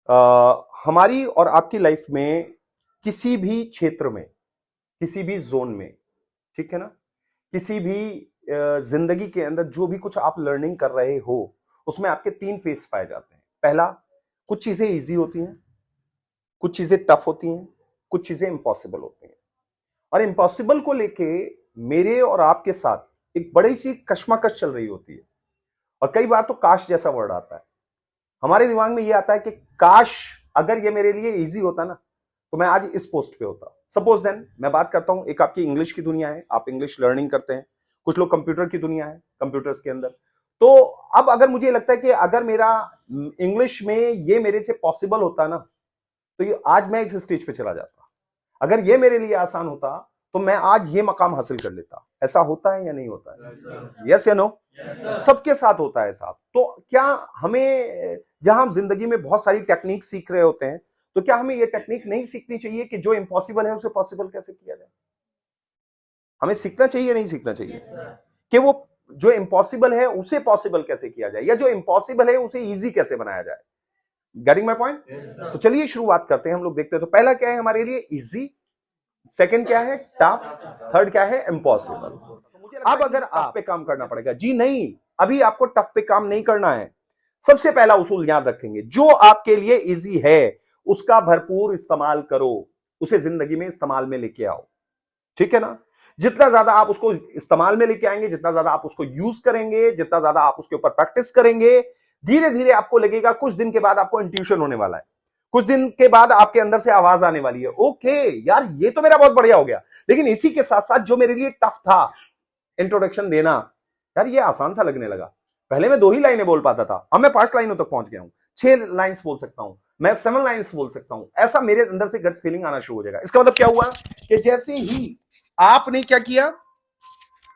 हमारी और आपकी लाइफ में किसी भी क्षेत्र में, किसी भी जोन में, ठीक है ना, किसी भी जिंदगी के अंदर जो भी कुछ आप लर्निंग कर रहे हो उसमें आपके 3 फेस पाए जाते हैं। पहला, कुछ चीजें इजी होती हैं, कुछ चीजें टफ होती हैं, कुछ चीजें इंपॉसिबल होती हैं। और इंपॉसिबल को लेके मेरे और आपके साथ एक बड़ी सी कश्मकश चल रही होती है। और कई बार तो काश जैसा वर्ड आता है हमारे दिमाग में, ये आता है कि काश अगर ये मेरे लिए इजी होता ना तो मैं आज इस पोस्ट पे होता। सपोज देन मैं बात करता हूं, एक आपकी इंग्लिश की दुनिया है, आप इंग्लिश लर्निंग करते हैं, कुछ लोग कंप्यूटर की दुनिया है, कंप्यूटर्स के अंदर। तो अब अगर मुझे लगता है कि अगर मेरा इंग्लिश में ये मेरे से पॉसिबल होता ना तो ये आज मैं इस स्टेज पे चला जाता। अगर ये मेरे लिए आसान होता तो मैं आज ये मकाम हासिल कर लेता। ऐसा होता है या नहीं होता है? यस या नो? सबके साथ होता है साहब। तो क्या हमें, जहां हम जिंदगी में बहुत सारी टेक्निक सीख रहे होते हैं, तो क्या हमें ये टेक्निक नहीं सीखनी चाहिए कि जो इम्पॉसिबल है उसे पॉसिबल कैसे किया जाए? हमें सीखना चाहिए, नहीं सीखना चाहिए कि वो जो इम्पॉसिबल है उसे पॉसिबल कैसे किया जाए, या जो इम्पॉसिबल है उसे इजी कैसे बनाया जाए? Getting my point? तो चलिए शुरुआत करते हैं। हम लोग देखते हैं तो पहला क्या है हमारे लिए? इजी। सेकंड क्या है? टफ। थर्ड क्या है? इम्पॉसिबल। अब अगर आप पे काम करना पड़ेगा, जी नहीं, अभी आपको टफ पे काम नहीं करना है। सबसे पहला उसूल याद रखेंगे, जो आपके लिए इजी है उसका भरपूर इस्तेमाल करो, उसे जिंदगी में इस्तेमाल में लेके आओ। ठीक है ना? जितना ज्यादा आप उसको इस्तेमाल में लेके आएंगे, जितना ज्यादा आप उसको यूज करेंगे, जितना ज्यादा आप उसके ऊपर प्रैक्टिस करेंगे, धीरे धीरे आपको लगेगा, कुछ दिन के बाद आपको इंट्यूशन होने वाला है, कुछ दिन के बाद आपके अंदर से आवाज आने वाली है, ओके यार ये तो मेरा बहुत बढ़िया हो गया। लेकिन इसी के साथ साथ जो मेरे लिए टफ था इंट्रोडक्शन देना, यार ये आसान सा लगने लगा। पहले मैं 2 ही लाइनें बोल पाता था, अब मैं 5 लाइनों तक पहुंच गया हूं, 6 लाइन्स बोल सकता हूं, मैं 7 लाइन्स बोल सकता हूं। ऐसा मेरे अंदर से गट्स फीलिंग आना शुरू हो जाएगा। इसका मतलब क्या हुआ कि जैसे ही आपने क्या किया,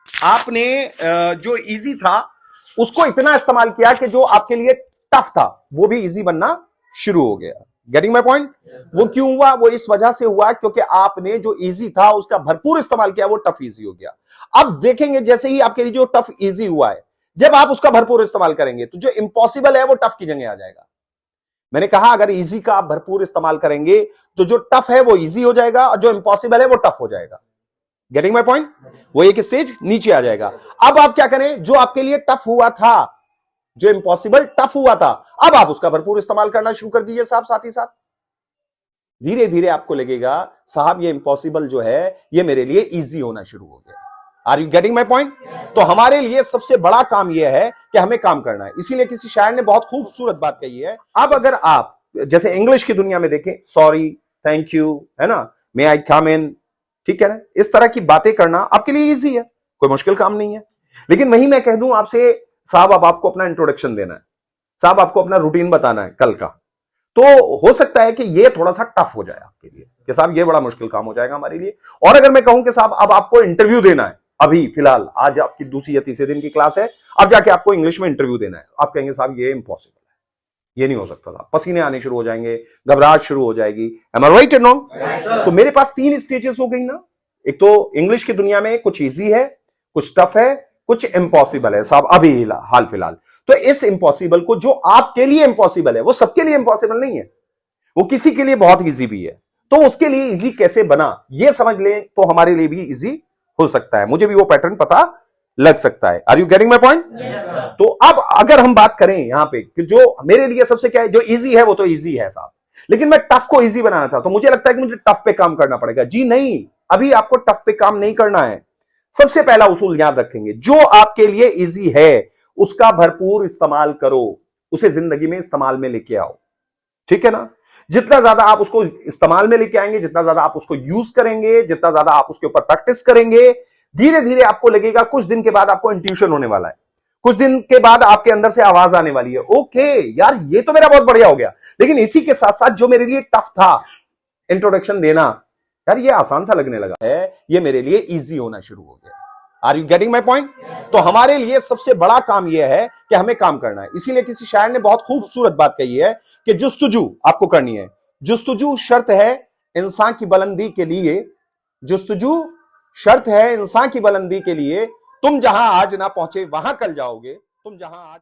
आपने जो इजी था उसको इतना इस्तेमाल किया कि जो आपके लिए टफ था वो भी इजी बनना शुरू हो गया। Getting my point? वो क्यों हुआ? वो इस वजह से हुआ क्योंकि आपने जो इजी था उसका भरपूर इस्तेमाल किया, वो टफ इजी हो गया। अब देखेंगे जैसे ही आपके लिए जो टफ इजी हुआ है, जब आप उसका भरपूर इस्तेमाल करेंगे तो जो इंपॉसिबल है वो टफ की जगह आ जाएगा। मैंने कहा अगर इजी का आप भरपूर इस्तेमाल करेंगे तो जो टफ है वो इजी हो जाएगा और जो इंपॉसिबल है वो टफ हो जाएगा। Getting my point? वो एक स्टेज नीचे आ जाएगा। अब आप क्या करें, जो आपके लिए टफ हुआ था, जो इंपॉसिबल टफ हुआ था, अब आप उसका भरपूर इस्तेमाल करना शुरू कर दीजिए साहब। साथ ही साथ धीरे धीरे आपको लगेगा साहब ये इंपॉसिबल जो है ये मेरे लिए इजी होना शुरू हो गया। Are you getting my point? तो हमारे लिए सबसे बड़ा काम यह है कि हमें काम करना है। इसीलिए किसी शायर ने बहुत खूबसूरत बात कही है। अब अगर आप जैसे इंग्लिश की दुनिया में देखें, सॉरी, थैंक यू, है ना, मे आई कम इन, ठीक है ना, इस तरह की बातें करना आपके लिए इजी है, कोई मुश्किल काम नहीं है। लेकिन वही मैं कह दूं आपसे, साहब अब आपको अपना इंट्रोडक्शन देना है, साहब आपको अपना रूटीन बताना है कल का, तो हो सकता है कि ये थोड़ा सा टफ हो जाए आपके लिए कि साहब ये बड़ा मुश्किल काम हो जाएगा हमारे लिए। और अगर मैं कहूं कि साहब अब आपको इंटरव्यू देना है, अभी फिलहाल आज आपकी दूसरी या तीसरे दिन की क्लास है, अब जाके आपको इंग्लिश में इंटरव्यू देना है, आप कहेंगे साहब ये इंपॉसिबल है, ये नहीं हो सकता था, पसीने आने शुरू हो जाएंगे, घबराहट शुरू हो जाएगी। एम आई राइट और रॉन्ग? तो मेरे पास 3 स्टेजेस हो गई ना। एक तो इंग्लिश की दुनिया में कुछ इजी है, कुछ टफ है, कुछ इंपॉसिबल है साहब अभी हाल फिलहाल। तो इस इंपॉसिबल को, जो आपके लिए इंपॉसिबल है वो सबके लिए इंपॉसिबल नहीं है, वो किसी के लिए बहुत इजी भी है। तो उसके लिए इजी कैसे बना ये समझ लें तो हमारे लिए भी इजी हो सकता है, मुझे भी वो पैटर्न पता लग सकता है। Are you getting my point? तो अब अगर हम बात करें यहां पे कि जो मेरे लिए सबसे क्या है, जो इजी है वो तो इजी है साहब, लेकिन मैं टफ को इजी बनाना चाहता हूं, मुझे लगता है कि मुझे टफ पे काम करना पड़ेगा। जी नहीं, अभी आपको टफ पे काम नहीं करना है। सबसे पहला उसूल याद रखेंगे, जो आपके लिए इजी है उसका भरपूर इस्तेमाल करो, उसे जिंदगी में इस्तेमाल में लेके आओ। ठीक है ना? जितना ज्यादा आप उसको इस्तेमाल में लेके आएंगे, जितना ज्यादा आप उसको यूज करेंगे, जितना ज्यादा आप उसके ऊपर प्रैक्टिस करेंगे, धीरे धीरे आपको लगेगा, कुछ दिन के बाद आपको इंट्यूशन होने वाला है, कुछ दिन के बाद आपके अंदर से आवाज आने वाली है, ओके यार ये तो मेरा बहुत बढ़िया हो गया। लेकिन इसी के साथ साथ जो मेरे लिए टफ था इंट्रोडक्शन देना, यार ये आसान सा लगने लगा है, ये मेरे लिए इजी होना शुरू हो गया। Are you getting my point? तो हमारे लिए सबसे बड़ा काम यह है कि हमें काम करना है। इसीलिए किसी शायर ने बहुत खूबसूरत बात कही है कि जुस्तजू आपको करनी है, जुस्तजू शर्त है इंसान की बुलंदी के लिए, जुस्तजू शर्त है इंसान की बुलंदी के लिए, तुम जहां आज ना पहुंचे वहां कल जाओगे, तुम जहां आज